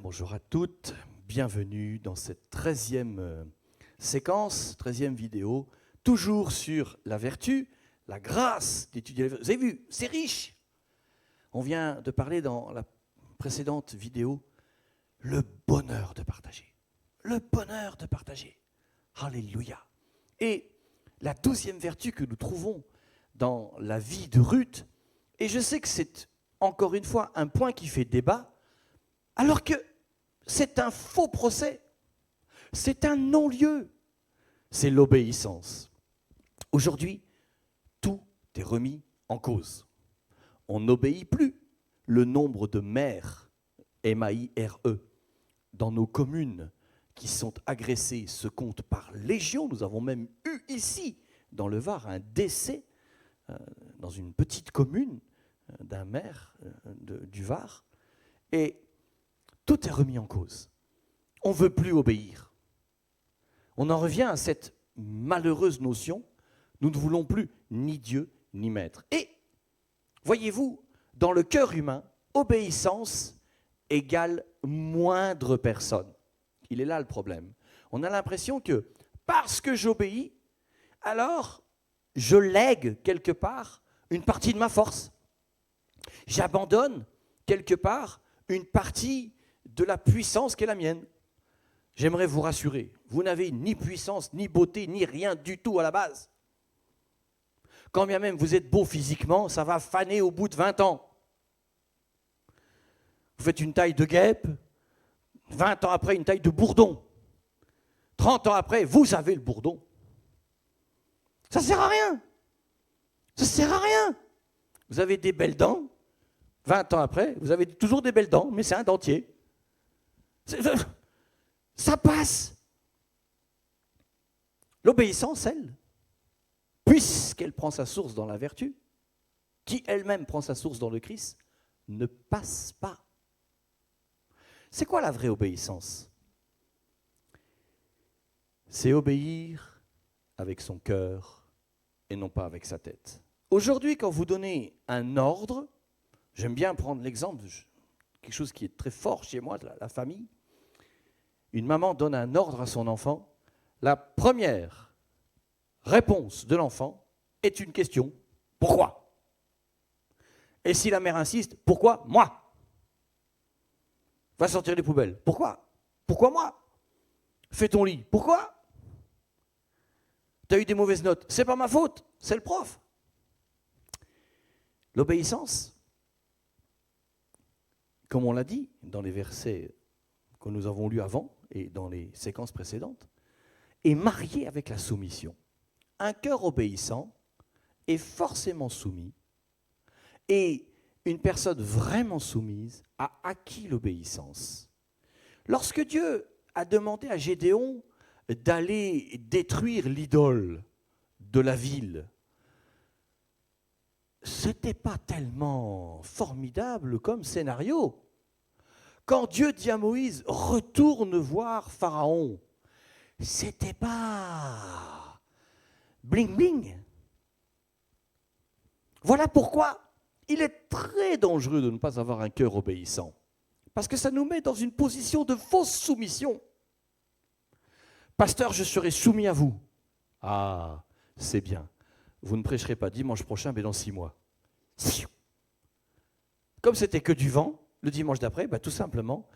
Bonjour à toutes, bienvenue dans cette 13e séquence, 13e vidéo, toujours sur la vertu, la grâce d'étudier la vertu. Vous avez vu, c'est riche. On vient de parler dans la précédente vidéo, le bonheur de partager. Le bonheur de partager. Alléluia. Et la 12e vertu que nous trouvons dans la vie de Ruth, et je sais que c'est encore une fois un point qui fait débat, alors que c'est un faux procès, c'est un non-lieu, c'est l'obéissance. Aujourd'hui, tout est remis en cause. On n'obéit plus. Le nombre de maires, M-A-I-R-E, dans nos communes qui sont agressés se compte par légion. Nous avons même eu ici, dans le Var, un décès dans une petite commune d'un maire du Var. Et tout est remis en cause. On ne veut plus obéir. On en revient à cette malheureuse notion, nous ne voulons plus ni Dieu ni maître. Et, voyez-vous, dans le cœur humain, obéissance égale moindre personne. Il est là le problème. On a l'impression que parce que j'obéis, alors je lègue quelque part une partie de ma force. J'abandonne quelque part une partie de la puissance qui est la mienne. J'aimerais vous rassurer, vous n'avez ni puissance, ni beauté, ni rien du tout à la base. Quand bien même vous êtes beau physiquement, ça va faner au bout de 20 ans. Vous faites une taille de guêpe, 20 ans après une taille de bourdon. 30 ans après, vous avez le bourdon. Ça ne sert à rien. Ça ne sert à rien. Vous avez des belles dents, 20 ans après, vous avez toujours des belles dents, mais c'est un dentier. Ça passe. L'obéissance, elle, puisqu'elle prend sa source dans la vertu, qui elle-même prend sa source dans le Christ, ne passe pas. C'est quoi la vraie obéissance? C'est obéir avec son cœur et non pas avec sa tête. Aujourd'hui, quand vous donnez un ordre, j'aime bien prendre l'exemple, quelque chose qui est très fort chez moi, de la famille. Une maman donne un ordre à son enfant. La première réponse de l'enfant est une question. Pourquoi? Et si la mère insiste, pourquoi moi? Va sortir les poubelles. Pourquoi? Pourquoi moi? Fais ton lit. Pourquoi? Tu as eu des mauvaises notes. C'est pas ma faute, c'est le prof. L'obéissance, comme on l'a dit dans les versets que nous avons lus avant et dans les séquences précédentes, est mariée avec la soumission. Un cœur obéissant est forcément soumis, et une personne vraiment soumise a acquis l'obéissance. Lorsque Dieu a demandé à Gédéon d'aller détruire l'idole de la ville, c'était pas tellement formidable comme scénario. Quand Dieu dit à Moïse, retourne voir Pharaon, c'était pas bling bling. Voilà pourquoi il est très dangereux de ne pas avoir un cœur obéissant. Parce que ça nous met dans une position de fausse soumission. Pasteur, je serai soumis à vous. Ah, c'est bien. Vous ne prêcherez pas dimanche prochain, mais dans 6 mois. Comme c'était que du vent, le dimanche d'après, tout simplement,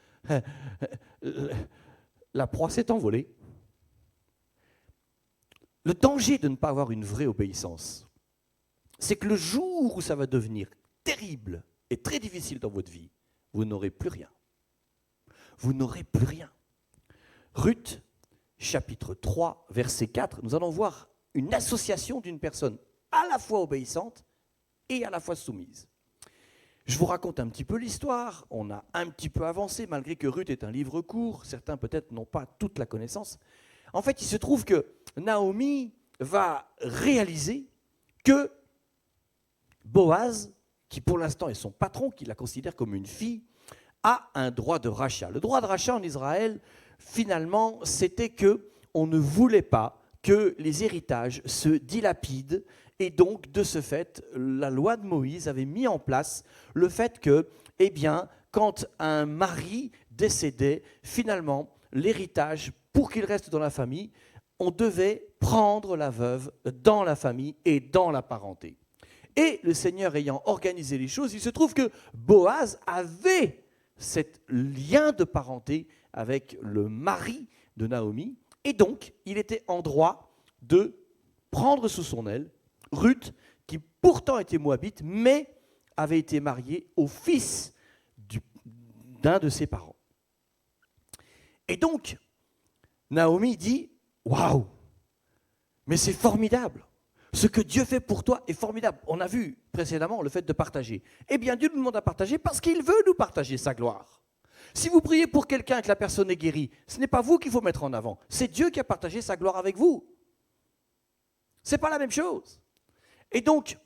la proie s'est envolée. Le danger de ne pas avoir une vraie obéissance, c'est que le jour où ça va devenir terrible et très difficile dans votre vie, vous n'aurez plus rien. Vous n'aurez plus rien. Ruth, chapitre 3, verset 4, nous allons voir une association d'une personne à la fois obéissante et à la fois soumise. Je vous raconte un petit peu l'histoire, on a un petit peu avancé, malgré que Ruth est un livre court, certains peut-être n'ont pas toute la connaissance. En fait, il se trouve que Naomi va réaliser que Boaz, qui pour l'instant est son patron, qui la considère comme une fille, a un droit de rachat. Le droit de rachat en Israël, finalement, c'était qu'on ne voulait pas que les héritages se dilapident. Et donc, de ce fait, la loi de Moïse avait mis en place le fait que, quand un mari décédait, finalement, l'héritage, pour qu'il reste dans la famille, on devait prendre la veuve dans la famille et dans la parenté. Et le Seigneur ayant organisé les choses, il se trouve que Boaz avait ce lien de parenté avec le mari de Naomi, et donc il était en droit de prendre sous son aile Ruth, qui pourtant était moabite, mais avait été mariée au fils d'un de ses parents. Et donc, Naomi dit, waouh, mais c'est formidable. Ce que Dieu fait pour toi est formidable. On a vu précédemment le fait de partager. Eh bien, Dieu nous demande à partager parce qu'il veut nous partager sa gloire. Si vous priez pour quelqu'un et que la personne est guérie, ce n'est pas vous qu'il faut mettre en avant. C'est Dieu qui a partagé sa gloire avec vous. Ce n'est pas la même chose. Et donc,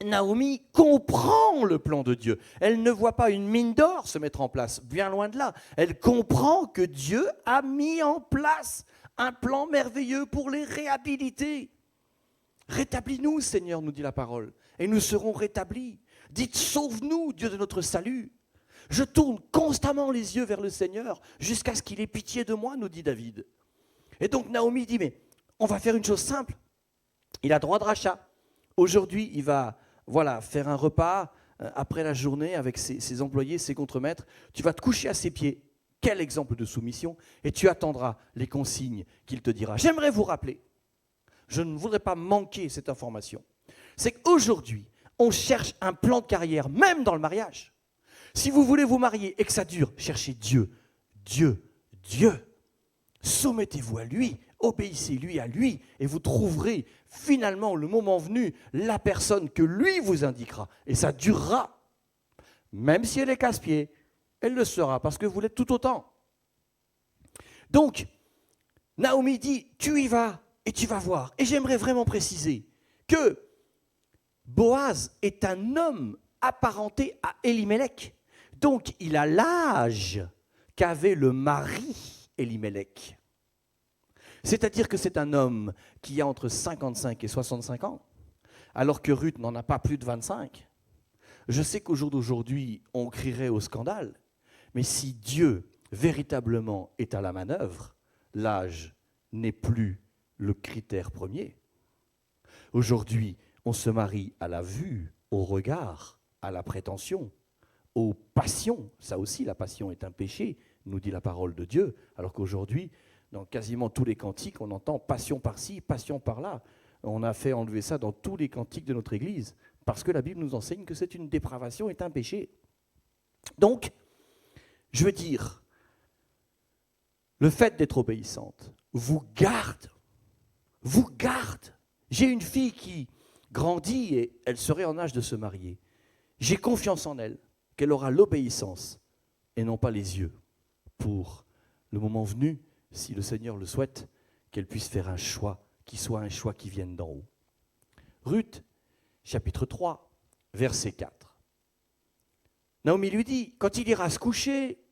Naomi comprend le plan de Dieu. Elle ne voit pas une mine d'or se mettre en place, bien loin de là. Elle comprend que Dieu a mis en place un plan merveilleux pour les réhabiliter. Rétablis-nous, Seigneur, nous dit la parole, et nous serons rétablis. Dites, sauve-nous, Dieu de notre salut. Je tourne constamment les yeux vers le Seigneur jusqu'à ce qu'il ait pitié de moi, nous dit David. Et donc Naomi dit, mais on va faire une chose simple. Il a droit de rachat. Aujourd'hui, il va faire un repas après la journée avec ses employés, ses contremaîtres. Tu vas te coucher à ses pieds. Quel exemple de soumission. Et tu attendras les consignes qu'il te dira. J'aimerais vous rappeler, je ne voudrais pas manquer cette information, c'est qu'aujourd'hui, on cherche un plan de carrière, même dans le mariage. Si vous voulez vous marier et que ça dure, cherchez Dieu, Dieu, Dieu. Soumettez-vous à lui, obéissez-lui à lui, et vous trouverez finalement, le moment venu, la personne que lui vous indiquera. Et ça durera. Même si elle est casse-pied, elle le sera, parce que vous l'êtes tout autant. Donc, Naomi dit, tu y vas, et tu vas voir. Et j'aimerais vraiment préciser que Boaz est un homme apparenté à Elimelech. Donc, il a l'âge qu'avait le mari Elimelech. C'est-à-dire que c'est un homme qui a entre 55 et 65 ans, alors que Ruth n'en a pas plus de 25. Je sais qu'au jour d'aujourd'hui, on crierait au scandale, mais si Dieu véritablement est à la manœuvre, l'âge n'est plus le critère premier. Aujourd'hui, on se marie à la vue, au regard, à la prétention, aux passions. Ça aussi, la passion est un péché, nous dit la parole de Dieu, alors qu'aujourd'hui, dans quasiment tous les cantiques, on entend passion par-ci, passion par-là. On a fait enlever ça dans tous les cantiques de notre Église, parce que la Bible nous enseigne que c'est une dépravation, est un péché. Donc, je veux dire, le fait d'être obéissante vous garde. J'ai une fille qui grandit et elle serait en âge de se marier. J'ai confiance en elle, qu'elle aura l'obéissance et non pas les yeux pour le moment venu, si le Seigneur le souhaite, qu'elle puisse faire un choix qui soit un choix qui vienne d'en haut. Ruth, chapitre 3, verset 4. Naomi lui dit, quand il ira se coucher,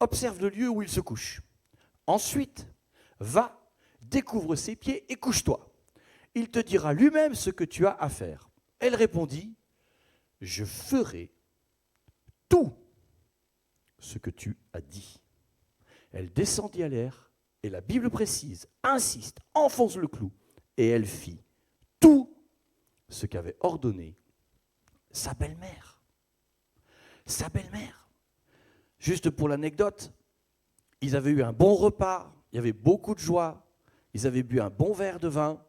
observe le lieu où il se couche. Ensuite, va, découvre ses pieds et couche-toi. Il te dira lui-même ce que tu as à faire. Elle répondit, je ferai tout ce que tu as dit. Elle descendit à l'air, et la Bible précise, insiste, enfonce le clou, et elle fit tout ce qu'avait ordonné sa belle-mère. Sa belle-mère. Juste pour l'anecdote, ils avaient eu un bon repas, il y avait beaucoup de joie, ils avaient bu un bon verre de vin,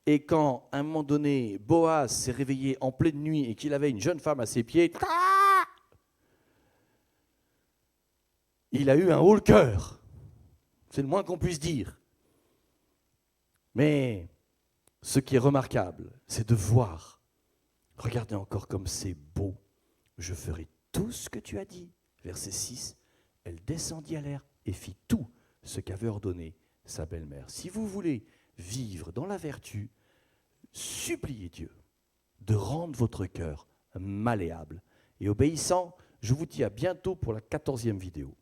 et quand, à un moment donné, Boaz s'est réveillé en pleine nuit et qu'il avait une jeune femme à ses pieds, il a eu un haut-le-cœur. C'est le moins qu'on puisse dire. Mais ce qui est remarquable, c'est de voir, regardez encore comme c'est beau, je ferai tout ce que tu as dit. Verset 6, elle descendit à l'air et fit tout ce qu'avait ordonné sa belle-mère. Si vous voulez vivre dans la vertu, suppliez Dieu de rendre votre cœur malléable et obéissant. Je vous dis à bientôt pour la 14e vidéo.